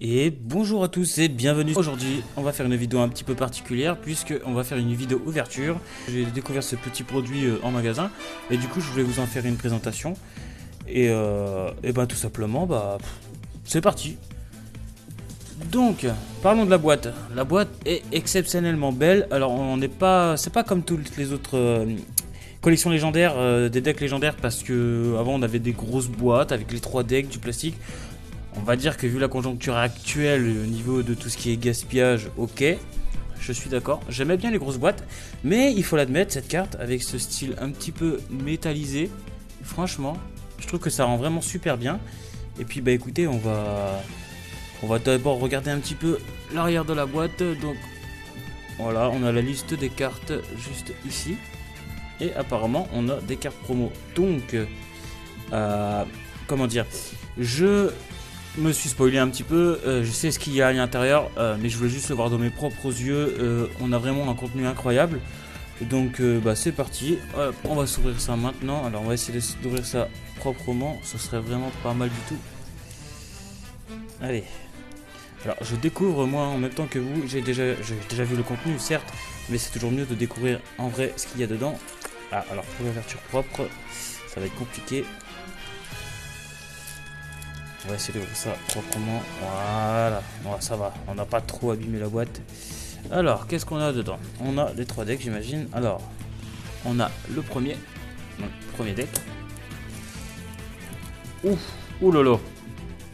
Et bonjour à tous et bienvenue. Aujourd'hui on va faire une vidéo un petit peu particulière puisque on va faire une vidéo ouverture. J'ai découvert ce petit produit en magasin et du coup je voulais vous en faire une présentation. Et bah tout simplement c'est parti. Donc parlons de la boîte. La boîte est exceptionnellement belle. Alors on n'est pas, c'est pas comme toutes les autres collections légendaires, des decks légendaires, parce que avant on avait des grosses boîtes avec les 3 decks, du plastique. On va dire que vu la conjoncture actuelle, au niveau de tout ce qui est gaspillage, ok, je suis d'accord. J'aimais bien les grosses boîtes, mais il faut l'admettre, cette carte avec ce style un petit peu métallisé, franchement, je trouve que ça rend vraiment super bien. Et puis bah écoutez, on va d'abord regarder un petit peu l'arrière de la boîte. Donc voilà, on a la liste des cartes juste ici. Et apparemment, on a des cartes promo. Donc, comment dire, je me suis spoilé un petit peu, je sais ce qu'il y a à l'intérieur, mais je voulais juste le voir de mes propres yeux. On a vraiment un contenu incroyable. Donc c'est parti, on va s'ouvrir ça maintenant. Alors on va essayer d'ouvrir ça proprement, ce serait vraiment pas mal du tout. Allez, alors je découvre moi en même temps que vous. J'ai déjà vu le contenu certes, mais c'est toujours mieux de découvrir en vrai ce qu'il y a dedans. Ah, alors pour l'ouverture propre, ça va être compliqué. On va essayer d'ouvrir ça proprement. Voilà, ouais, ça va, on n'a pas trop abîmé la boîte. Alors, qu'est-ce qu'on a dedans? On a les 3 decks, j'imagine. Alors, on a le premier. Non, premier deck. Ouf, oh lolo.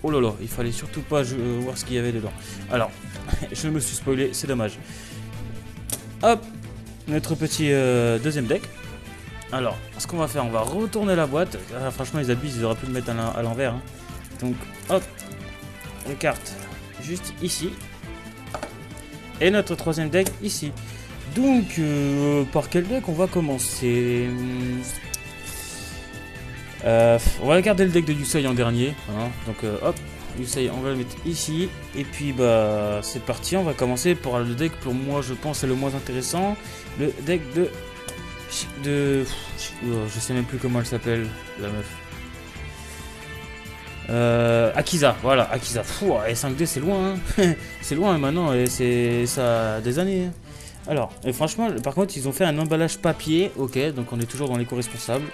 Oh lolo, il fallait surtout pas voir ce qu'il y avait dedans. Alors, je me suis spoilé, c'est dommage. Hop, notre petit deuxième deck. Alors, ce qu'on va faire, on va retourner la boîte. Ah, franchement, ils abusent, ils auraient pu le mettre à l'envers. Hein. Donc, hop, les cartes juste ici. Et notre troisième deck ici. Donc, par quel deck on va commencer? On va garder le deck de Yusei en dernier. Hein. Donc, hop, Yusei, on va le mettre ici. Et puis, bah, c'est parti. On va commencer par le deck, pour moi, je pense, c'est le moins intéressant. Le deck de... je sais même plus comment elle s'appelle, la meuf. Akiza, voilà, Akiza. Fou, et 5D c'est loin, hein. C'est loin maintenant, et c'est ça a des années. Hein. Alors, et franchement, par contre, ils ont fait un emballage papier, ok, donc on est toujours dans l'éco-responsable.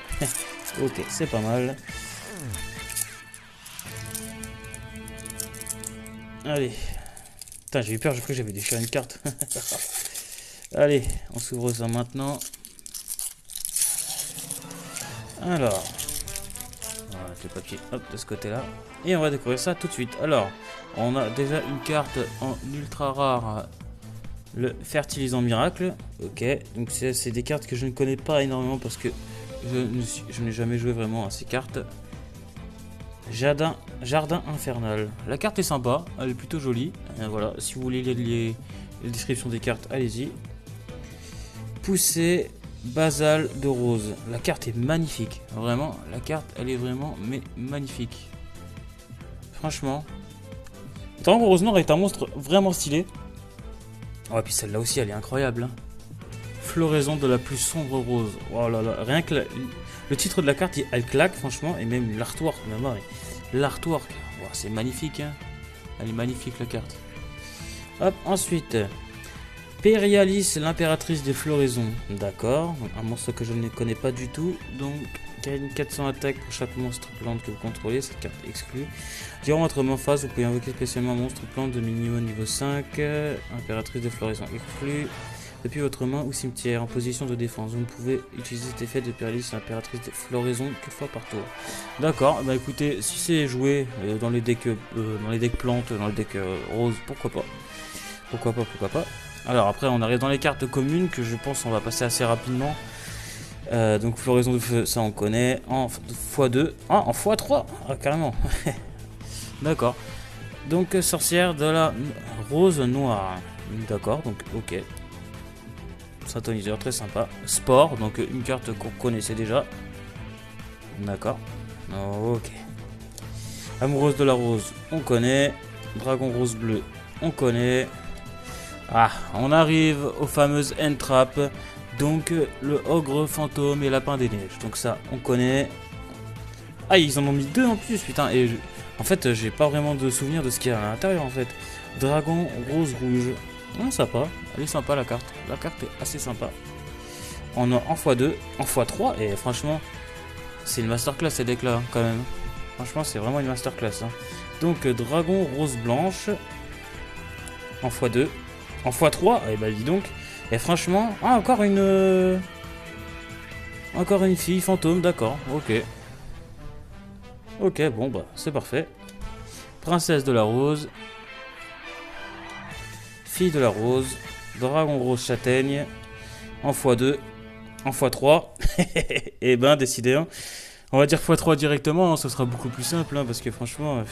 Ok, c'est pas mal. Allez. Putain, j'ai eu peur, j'ai cru que j'avais déchiré une carte. Allez, on s'ouvre ça maintenant. Alors. Le papier hop de ce côté là et on va découvrir ça tout de suite. Alors on a déjà une carte en ultra rare, le fertilisant miracle, ok, donc c'est des cartes que je ne connais pas énormément parce que je n'ai jamais joué vraiment à ces cartes. Jardin infernal, la carte est sympa, elle est plutôt jolie. Voilà, si vous voulez lire les descriptions des cartes, allez-y. Poussée Basal de rose. La carte est magnifique. Vraiment, la carte, elle est vraiment magnifique. Franchement. Tant que Rose Noire est un monstre vraiment stylé. Oh, et puis celle-là aussi, elle est incroyable. Hein. Floraison de la plus sombre rose. Oh là là. Rien que le titre de la carte, elle claque, franchement. Et même l'artwork. L'artwork. Oh, c'est magnifique. Hein. Elle est magnifique, la carte. Hop, ensuite. Périalis, l'impératrice des floraisons. D'accord, un monstre que je ne connais pas du tout. Donc, gagne 400 attaques pour chaque monstre plante que vous contrôlez. Cette carte exclue. Durant votre main phase, vous pouvez invoquer spécialement un monstre plante de minimum niveau 5. Impératrice des floraisons exclue. Depuis votre main ou cimetière, en position de défense. Vous ne pouvez utiliser cet effet de Périalis, l'impératrice des floraisons, qu'une fois par tour. D'accord, bah écoutez, si c'est joué dans les decks plantes, dans les decks roses, pourquoi pas. Pourquoi pas. Alors après on arrive dans les cartes communes que je pense on va passer assez rapidement. Donc floraison de feu, ça on connaît. En x2. Ah, en x3, ah, carrément. D'accord. Donc sorcière de la rose noire. D'accord, donc ok. Synthoniseur, très sympa. Sport, donc une carte qu'on connaissait déjà. D'accord. Ok. Amoureuse de la rose, on connaît. Dragon rose bleu, on connaît. Ah, on arrive aux fameuses Entrap, donc le ogre fantôme et lapin des neiges. Donc ça, on connaît. Ah, ils en ont mis 2 en plus, putain. Et En fait, j'ai pas vraiment de souvenir de ce qu'il y a à l'intérieur en fait. Dragon rose rouge. Sympa. Elle est sympa la carte. La carte est assez sympa. On a en x2, en x3 et franchement, c'est une masterclass ces decks là quand même. Franchement, c'est vraiment une masterclass. Hein. Donc, dragon rose blanche en x2, en x3. Et bah dis donc. Et franchement, encore une fille fantôme, d'accord. Ok. Ok, bon bah c'est parfait. Princesse de la rose. Fille de la rose. Dragon rose châtaigne. En x2. En x3. Et ben décidé. Hein. On va dire x3 directement. Hein, ce sera beaucoup plus simple. Hein, parce que franchement...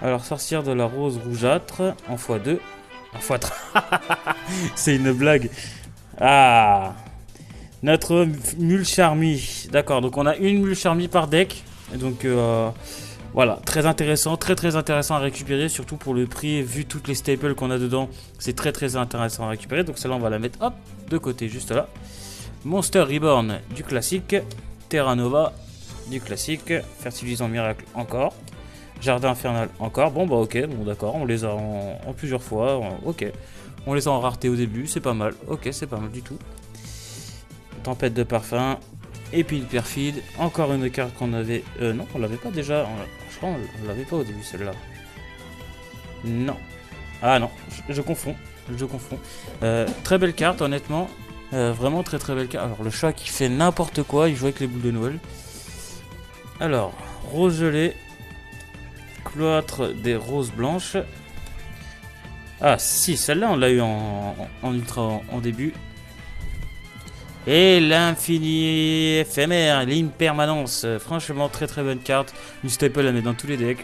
Alors sorcière de la rose rougeâtre. En x2. En x3. C'est une blague. Ah. Notre mule charmie. D'accord, donc on a une mule charmie par deck. Donc voilà, très intéressant, très intéressant à récupérer, surtout pour le prix, vu toutes les staples qu'on a dedans, c'est très intéressant à récupérer. Donc celle-là on va la mettre hop de côté juste là. Monster Reborn du classique, Terra Nova du classique, Fertilisant Miracle encore, Jardin Infernal encore. Bon bah ok, bon d'accord, on les a en plusieurs fois, ok, on les a en rareté au début, c'est pas mal, ok c'est pas mal du tout. Tempête de parfum. Épine perfide, encore une carte qu'on avait... non, on l'avait pas déjà. Je crois qu'on l'avait pas au début celle-là. Non. Ah non, je confonds. Je confonds. Très belle carte, honnêtement. Vraiment très belle carte. Alors le chat qui fait n'importe quoi, il joue avec les boules de Noël. Alors, rose gelée. Cloître des roses blanches. Ah si, celle-là on l'a eu en ultra en début. Et l'infini éphémère, l'impermanence. Franchement, très bonne carte. Une staple à mettre dans tous les decks.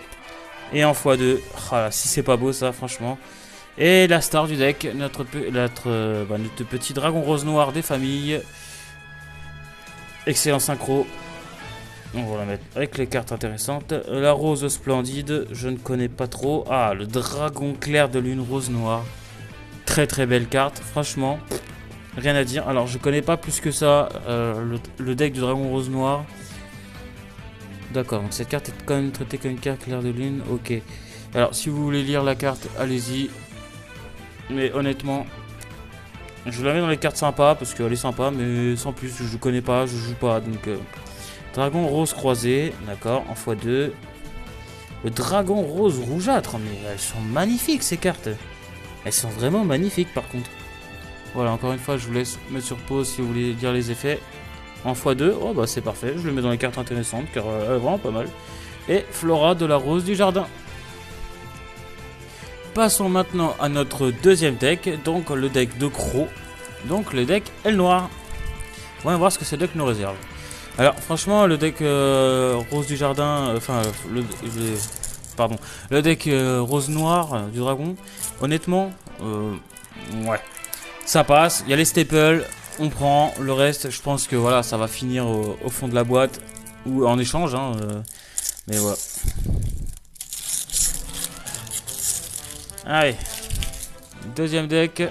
Et en x2. Oh là, si c'est pas beau ça, franchement. Et la star du deck, notre petit dragon rose noir des familles. Excellent synchro. On va la mettre avec les cartes intéressantes. La rose splendide, je ne connais pas trop. Ah, le dragon clair de lune rose noire. Très belle carte, franchement. Rien à dire. Alors, je connais pas plus que ça le deck du dragon rose noir. D'accord, donc cette carte est quand même traitée comme une carte claire de lune. Ok. Alors, si vous voulez lire la carte, allez-y. Mais honnêtement, je la mets dans les cartes sympas parce qu'elle est sympa, mais sans plus, je connais pas, je joue pas. Donc, dragon rose croisé, d'accord, en x2. Le dragon rose rougeâtre, mais elles sont magnifiques ces cartes. Elles sont vraiment magnifiques par contre. Voilà, encore une fois, je vous laisse mettre sur pause si vous voulez lire les effets. En x2, oh bah c'est parfait, je le mets dans les cartes intéressantes car elle est vraiment pas mal. Et Flora de la rose du jardin. Passons maintenant à notre deuxième deck, donc le deck de Croc. Donc le deck Aile Noire. On va voir ce que ce deck nous réserve. Alors franchement, le deck rose du jardin, le deck rose noir du dragon, honnêtement, ouais. Ça passe, il y a les staples, on prend le reste, je pense que voilà, ça va finir au fond de la boîte ou en échange, hein, mais voilà. Allez, deuxième deck,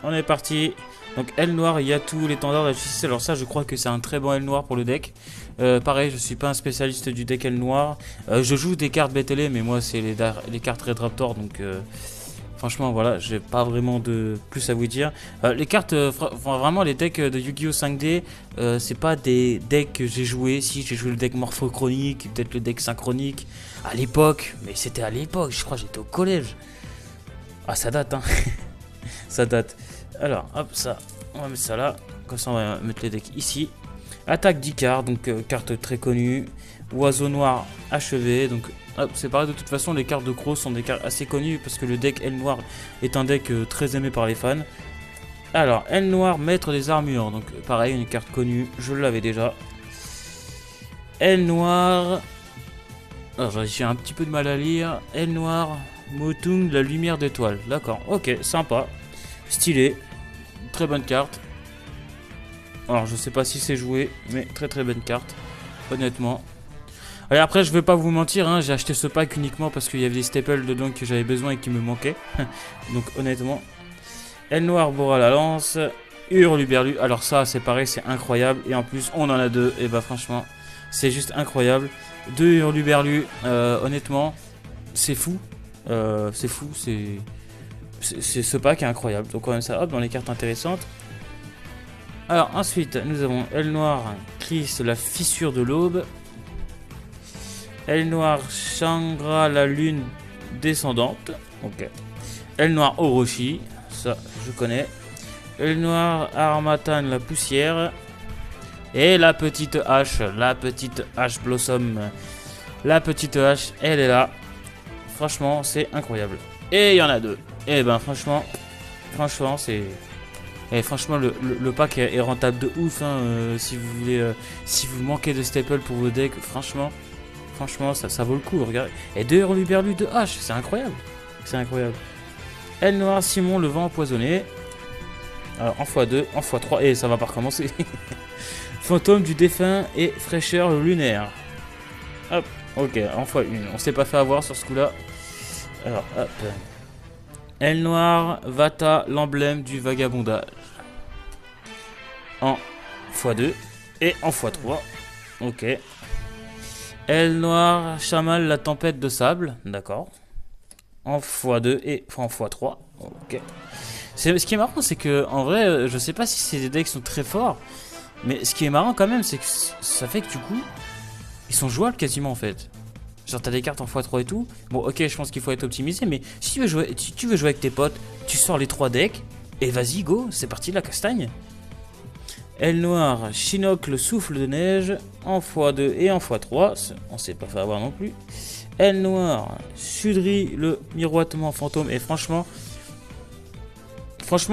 on est parti. Donc aile noire, il y a tous l'étendard de la justice. Alors ça, je crois que c'est un très bon aile noire pour le deck. Pareil, je suis pas un spécialiste du deck aile noire. Je joue des cartes BTL, mais moi c'est les cartes Red Raptor, donc... franchement, voilà, j'ai pas vraiment de plus à vous dire. Les cartes, vraiment, les decks de Yu-Gi-Oh 5D, c'est pas des decks que j'ai joué. Si, j'ai joué le deck morphochronique, peut-être le deck synchronique à l'époque, mais c'était à l'époque, je crois que j'étais au collège. Ah, ça date, hein. Ça date. Alors, hop, ça, on va mettre ça là. Comme ça, on va mettre les decks ici. Attaque d'Icar, donc carte très connue. Oiseau noir achevé, donc c'est pareil, de toute façon les cartes de Croc sont des cartes assez connues parce que le deck Aile Noire est un deck très aimé par les fans. Alors Aile Noire, maître des armures, donc pareil, une carte connue, je l'avais déjà. Aile Noire, alors j'ai un petit peu de mal à lire. Aile Noire, Motung, la lumière d'étoile, d'accord, ok, sympa, stylé, très bonne carte. Alors je sais pas si c'est joué, mais très bonne carte, honnêtement. Et après, je vais pas vous mentir, hein, j'ai acheté ce pack uniquement parce qu'il y avait des staples dedans que j'avais besoin et qui me manquaient. Donc honnêtement, Aile Noire, Bora la lance, Hurluberlu. Alors ça, c'est pareil, c'est incroyable. Et en plus, on en a deux. Et bah franchement, c'est juste incroyable. 2 hurluberlus, honnêtement, c'est fou. C'est fou, ce pack est incroyable. Donc on met ça hop dans les cartes intéressantes. Alors ensuite nous avons Aile Noire, Chris, la fissure de l'aube. Aile Noire, Changra, la lune descendante. Ok. Aile Noire, Orochi, ça je connais. Aile Noire, Armatan, la poussière. Et la petite hache Blossom. La petite hache, elle est là. Franchement, c'est incroyable. Et il y en a 2. Et ben franchement c'est... Et franchement le pack est rentable de ouf hein, si vous voulez, si vous manquez de staple pour vos decks, franchement ça vaut le coup, regardez. Et 2 hurluberlus de hache, c'est incroyable. C'est incroyable. Aile Noire, Simon, le vent empoisonné. Alors en x2, en x3, et ça va pas recommencer. Fantôme du défunt et fraîcheur lunaire. Hop, ok, en x1, on s'est pas fait avoir sur ce coup là. Alors hop. Aile Noire, Vata, l'emblème du vagabondage. En x2 et en x3. Ok. Aile Noire, Chamal, la tempête de sable. D'accord. En x2 et en x3. Ok. Ce qui est marrant, c'est que en vrai, je sais pas si ces decks sont très forts. Mais ce qui est marrant quand même, c'est que ça fait que du coup, ils sont jouables quasiment en fait. Genre t'as des cartes en x3 et tout. Bon ok, je pense qu'il faut être optimisé, mais si tu veux jouer avec tes potes, tu sors les 3 decks et vas-y go, c'est parti la castagne. Aile Noire, Chinook, le souffle de neige, en x2 et en x3, on s'est pas fait avoir non plus. Aile Noire, Sudri, le miroitement fantôme, et franchement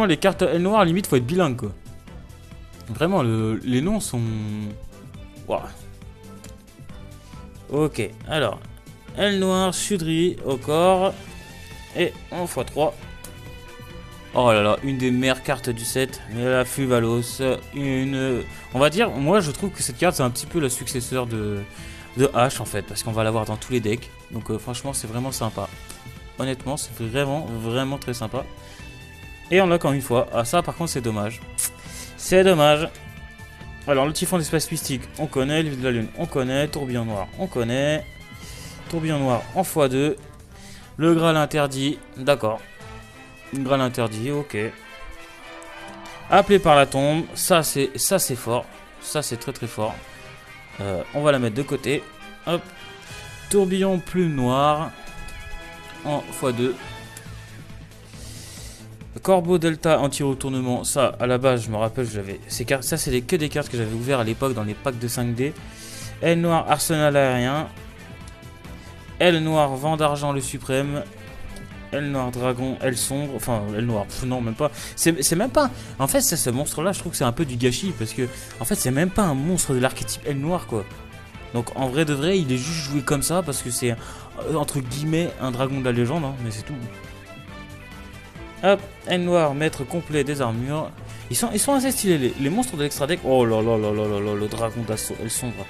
les cartes Aile Noire, limite faut être bilingue quoi. Vraiment les noms sont... Waouh. Ok, alors, Aile Noire, Sudri au corps, et en x3. Oh là là, une des meilleures cartes du set, la Fuvalos, on va dire, moi je trouve que cette carte c'est un petit peu le successeur de H en fait, parce qu'on va l'avoir dans tous les decks, donc franchement c'est vraiment sympa. Honnêtement, c'est vraiment très sympa. Et on l'a qu'en une fois, ah ça par contre c'est dommage. C'est dommage. Alors le typhon d'espace mystique, on connaît. Livre de la lune, on connaît. Tourbillon noir, on connaît. Tourbillon noir en x2. Le Graal interdit, d'accord. Graal interdit, ok. Appelé par la tombe, ça c'est fort. Ça c'est très fort. On va la mettre de côté. Hop. Tourbillon plume noire en x2. Corbeau Delta anti-retournement, ça à la base je me rappelle, j'avais ces cartes, ça c'est que des cartes que j'avais ouvert à l'époque dans les packs de 5D. Aile Noire, Arsenal aérien. Aile Noire, Vent d'argent le suprême. Aile Noire, Dragon, Aile sombre, enfin Aile Noire, non même pas, c'est même pas, en fait ce monstre là je trouve que c'est un peu du gâchis, parce que en fait c'est même pas un monstre de l'archétype Aile Noire quoi. Donc en vrai de vrai il est juste joué comme ça, parce que c'est entre guillemets un dragon de la légende, hein, mais c'est tout. Hop, Aile Noire, maître complet des armures. Ils sont assez stylés, les monstres de l'extra deck. Oh là là là là là là, le dragon d'assaut, Aile sombre.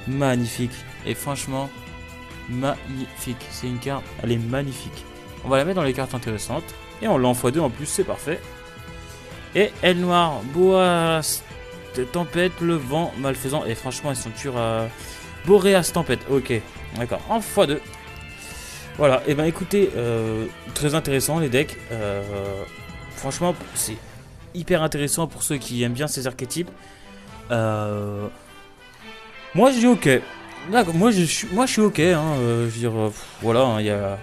Magnifique. Et franchement, magnifique. C'est une carte, elle est magnifique. On va la mettre dans les cartes intéressantes. Et on l'a en x2 en plus, c'est parfait. Et Aile Noire, Boas de tempête, le vent malfaisant. Et franchement, ils sont durs à... Boréas tempête, ok. D'accord, en x2. Voilà, et ben écoutez, très intéressant les decks. Franchement, c'est hyper intéressant pour ceux qui aiment bien ces archétypes. Moi je dis ok. Moi je suis ok. Hein, je veux dire, voilà, hein, il y a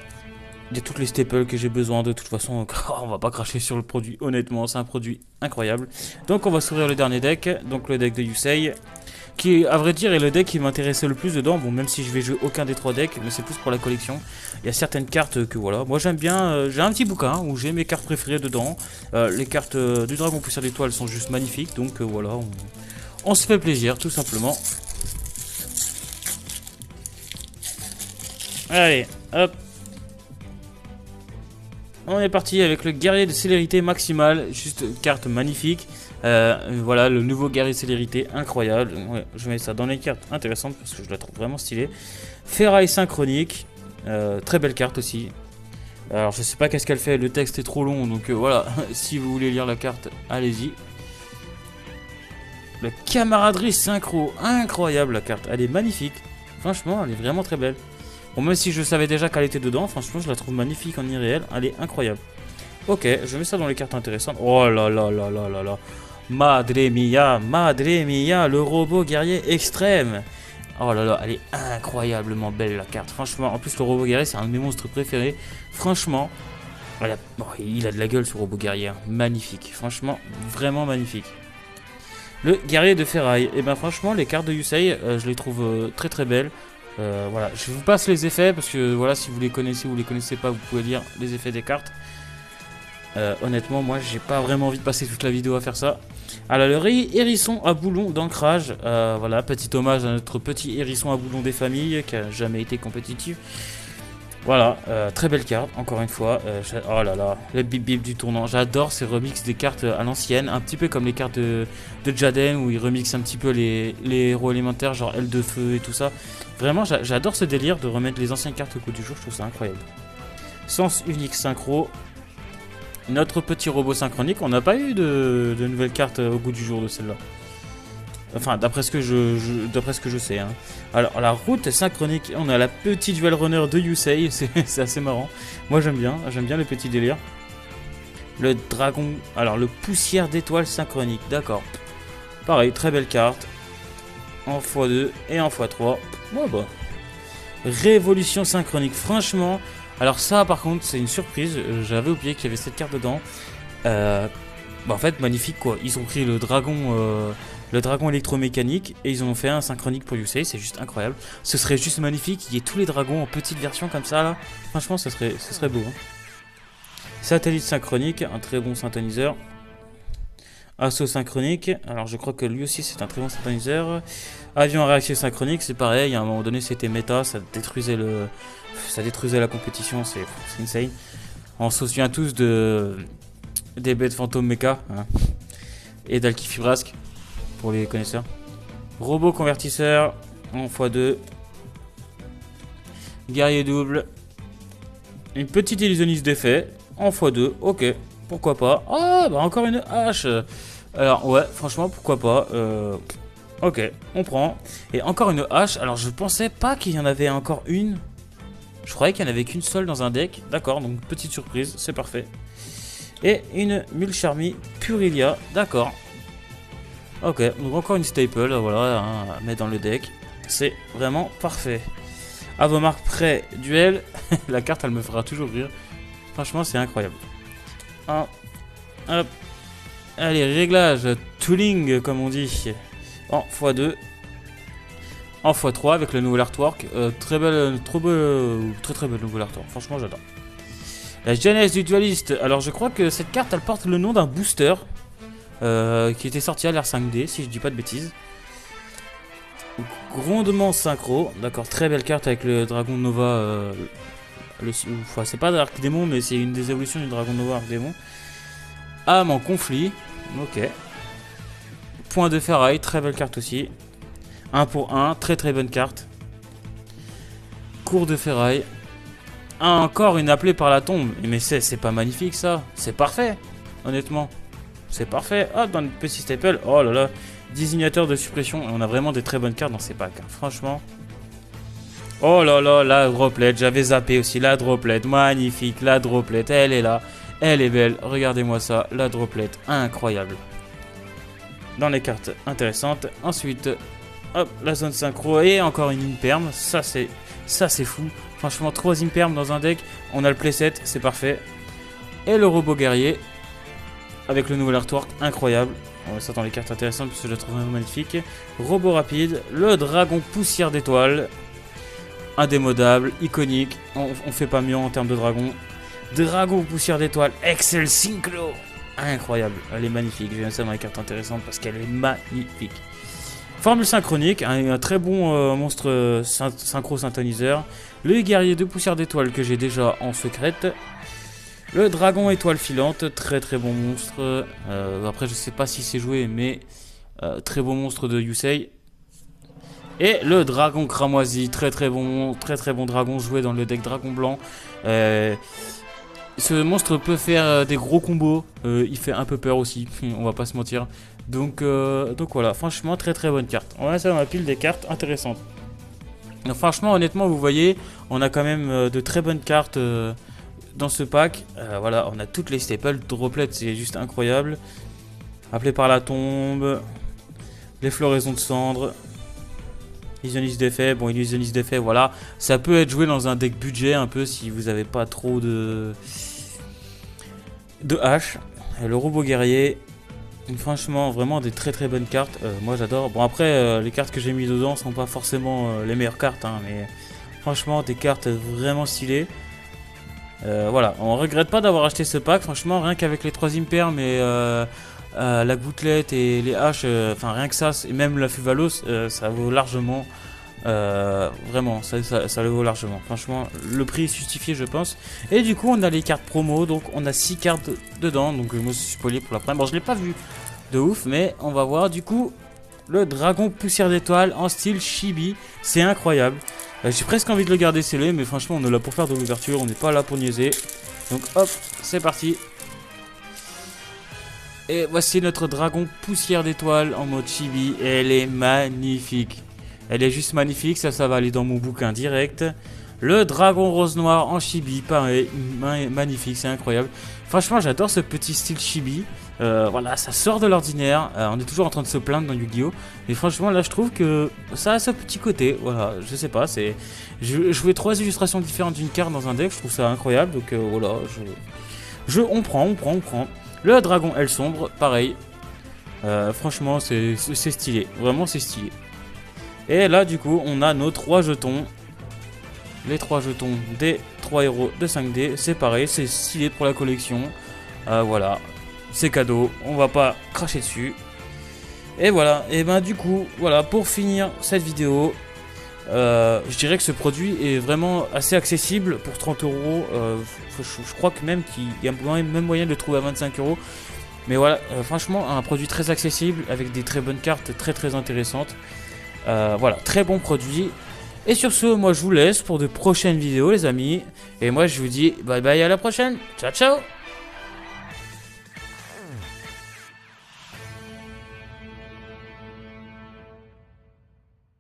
toutes les staples que j'ai besoin de toute façon. On va pas cracher sur le produit, honnêtement, c'est un produit incroyable. Donc on va s'ouvrir le dernier deck, donc le deck de Yusei. Qui, à vrai dire, est le deck qui m'intéressait le plus dedans. Bon, même si je vais jouer aucun des 3 decks, mais c'est plus pour la collection. Il y a certaines cartes que voilà. Moi, j'aime bien. J'ai un petit bouquin où j'ai mes cartes préférées dedans. Les cartes du Dragon Poussière d'étoile sont juste magnifiques. Donc voilà, on se fait plaisir, tout simplement. Allez, hop. On est parti avec le guerrier de célérité maximale. Juste carte magnifique. Voilà le nouveau guerrier de célérité, incroyable. Ouais, je mets ça dans les cartes intéressantes parce que je la trouve vraiment stylée. Ferraille synchronique, très belle carte aussi. Alors je sais pas qu'est-ce qu'elle fait, le texte est trop long, donc voilà. Si vous voulez lire la carte, allez-y. La camaraderie synchro, incroyable la carte, elle est magnifique. Franchement, elle est vraiment très belle. Bon, même si je savais déjà qu'elle était dedans, franchement, je la trouve magnifique en irréel. Elle est incroyable. Ok, je mets ça dans les cartes intéressantes. Oh là là là là là là. Madre mia, le robot guerrier extrême. Oh là là, elle est incroyablement belle la carte. Franchement, en plus le robot guerrier c'est un de mes monstres préférés. Franchement, il a de la gueule ce robot guerrier. Magnifique, franchement, vraiment magnifique. Le guerrier de ferraille. Et ben franchement, les cartes de Yusei, je les trouve très très belles. Voilà, je vous passe les effets parce que voilà, si vous les connaissez ou vous les connaissez pas, vous pouvez lire les effets des cartes. Honnêtement, moi j'ai pas vraiment envie de passer toute la vidéo à faire ça. Alors, le hérisson à boulon d'ancrage. Voilà, petit hommage à notre petit hérisson à boulon des familles qui a jamais été compétitif. Voilà, très belle carte, encore une fois. Oh là là, le bip bip du tournant. J'adore ces remixes des cartes à l'ancienne, un petit peu comme les cartes de Jaden où ils remixent un petit peu les héros élémentaires, genre L de feu et tout ça. Vraiment, j'adore ce délire de remettre les anciennes cartes au coup du jour, je trouve ça incroyable. Sens unique synchro. Notre petit robot synchronique, on n'a pas eu de nouvelles cartes au goût du jour de celle-là. Enfin, d'après ce que je sais. Hein. Alors, la route synchronique, on a la petite duel runner de Yusei, c'est assez marrant. Moi, j'aime bien le petit délire. Le dragon, alors le poussière d'étoiles synchronique, d'accord. Pareil, très belle carte. En x2 et en x3. Bon, bah. Révolution synchronique, franchement... Alors ça par contre c'est une surprise, j'avais oublié qu'il y avait cette carte dedans. En fait magnifique quoi, ils ont pris le dragon électromécanique et ils en ont fait un synchronique pour Yusei, c'est juste incroyable. Ce serait juste magnifique qu'il y ait tous les dragons en petite version comme ça là, franchement ce serait beau. Hein. Satellite synchronique, un très bon synthoniseur. Assaut synchronique, alors je crois que lui aussi c'est un très bon synthoniseur. Avion à réaction synchronique, c'est pareil, à un moment donné c'était méta, ça détruisait la compétition, c'est insane. On se souvient tous des bêtes fantômes mecha hein, et d'Alkifibrask pour les connaisseurs. Robot convertisseur en x2. Guerrier double. Une petite illusionniste d'effet en x2, ok, pourquoi pas. Ah bah encore une hache. Alors ouais, franchement pourquoi pas. Ok, on prend. Et encore une hache, alors je pensais pas qu'il y en avait encore une. Je croyais qu'il n'y en avait qu'une seule dans un deck. D'accord, donc petite surprise, c'est parfait. Et une Mulcharmy Purilia, d'accord. Ok, donc encore une staple, voilà, hein, à mettre dans le deck. C'est vraiment parfait. À vos marques prêts, duel. La carte, elle me fera toujours rire. Franchement, c'est incroyable. Hop. Allez, réglage, tooling, comme on dit. En x2. En x3 avec le nouvel artwork. Très belle, très belle nouvel artwork. Franchement, j'adore. La genèse du dualiste. Alors, je crois que cette carte, elle porte le nom d'un booster qui était sorti à l'ère 5D, si je dis pas de bêtises. Grondement synchro. D'accord, très belle carte avec le dragon Nova. Enfin, c'est pas Arc Démon, mais c'est une des évolutions du dragon Nova Arc Démon. Âme en conflit. Ok. Point de ferraille, très belle carte aussi. 1 pour 1, très très bonne carte. Cours de ferraille. Encore une appelée par la tombe. Mais c'est pas magnifique ça. C'est parfait. Honnêtement. C'est parfait. Hop, dans le petit staple. Oh là là. Désignateur de suppression. On a vraiment des très bonnes cartes dans ces packs. Hein. Franchement. Oh là là, la droplet. J'avais zappé aussi la droplet. Magnifique. La droplet. Elle est là. Elle est belle. Regardez-moi ça. La droplet. Incroyable. Dans les cartes intéressantes. Ensuite... Hop, la zone synchro et encore une imperm. Ça c'est fou. Franchement, 3 imperm dans un deck. On a le playset, c'est parfait. Et le robot guerrier. Avec le nouvel artwork, incroyable. On va ça dans les cartes intéressantes parce que je la trouve vraiment magnifique. Robot rapide. Le dragon poussière d'étoiles. Indémodable, iconique. On fait pas mieux en termes de dragon. Dragon poussière d'étoiles. Excel Synchro. Incroyable. Elle est magnifique. J'ai mis ça dans les cartes intéressantes parce qu'elle est magnifique. Formule synchronique, un très bon monstre synchro synthoniseur. Le guerrier de poussière d'étoiles que j'ai déjà en secrète. Le dragon étoile filante, très très bon monstre. Après je sais pas si c'est joué, mais très bon monstre de Yusei. Et le dragon cramoisi, très bon dragon joué dans le deck dragon blanc. Ce monstre peut faire des gros combos, il fait un peu peur aussi, on va pas se mentir. Donc voilà, franchement très bonne carte. On va ça dans la pile des cartes intéressantes. Donc, franchement, honnêtement, vous voyez, on a quand même de très bonnes cartes dans ce pack. Voilà, on a toutes les staples. Droplet, c'est juste incroyable. Appelé par la tombe. Les floraisons de cendres. Illusionniste d'effet. Bon, illusionniste d'effet, voilà. Ça peut être joué dans un deck budget un peu si vous n'avez pas trop de hache. Le robot guerrier. Franchement, vraiment des très très bonnes cartes. Moi j'adore. Bon, après, les cartes que j'ai mis dedans sont pas forcément les meilleures cartes, hein, mais franchement, des cartes vraiment stylées. Voilà, on regrette pas d'avoir acheté ce pack. Franchement, rien qu'avec les 3 impairs, mais la gouttelette et les haches, enfin rien que ça, et même la Fuvalos, ça vaut largement. Vraiment, ça le vaut largement. Franchement, le prix est justifié, je pense. Et du coup, on a les cartes promo. Donc, on a 6 cartes dedans. Donc, je me suis spoilé pour la première. Bon, je l'ai pas vu de ouf, mais on va voir. Du coup, le dragon poussière d'étoiles en style chibi. C'est incroyable. J'ai presque envie de le garder scellé, mais franchement, on est là pour faire de l'ouverture. On n'est pas là pour niaiser. Donc, hop, c'est parti. Et voici notre dragon poussière d'étoiles en mode chibi. Elle est magnifique. Elle est juste magnifique, ça va aller dans mon bouquin direct. Le dragon rose noir en chibi, pareil, magnifique, c'est incroyable. Franchement, j'adore ce petit style chibi. Voilà, ça sort de l'ordinaire. On est toujours en train de se plaindre dans Yu-Gi-Oh! Mais franchement, là, je trouve que ça a ce petit côté. Voilà, je sais pas, c'est. Je jouais 3 illustrations différentes d'une carte dans un deck, je trouve ça incroyable. Donc voilà, on prend. Le dragon aile sombre, pareil. Franchement, c'est stylé. Vraiment, c'est stylé. Et là, du coup, on a nos 3 jetons. Les 3 jetons des 3 héros de 5D. C'est pareil, c'est stylé pour la collection. Voilà, c'est cadeau. On va pas cracher dessus. Et voilà, et ben du coup, voilà, pour finir cette vidéo, je dirais que ce produit est vraiment assez accessible pour 30 euros. Je crois que même qu'il y a même moyen de le trouver à 25 euros. Mais voilà, franchement, un produit très accessible avec des très bonnes cartes très très intéressantes. Voilà, très bon produit. Et sur ce, moi je vous laisse pour de prochaines vidéos les amis. Et moi je vous dis bye bye, à la prochaine. Ciao ciao.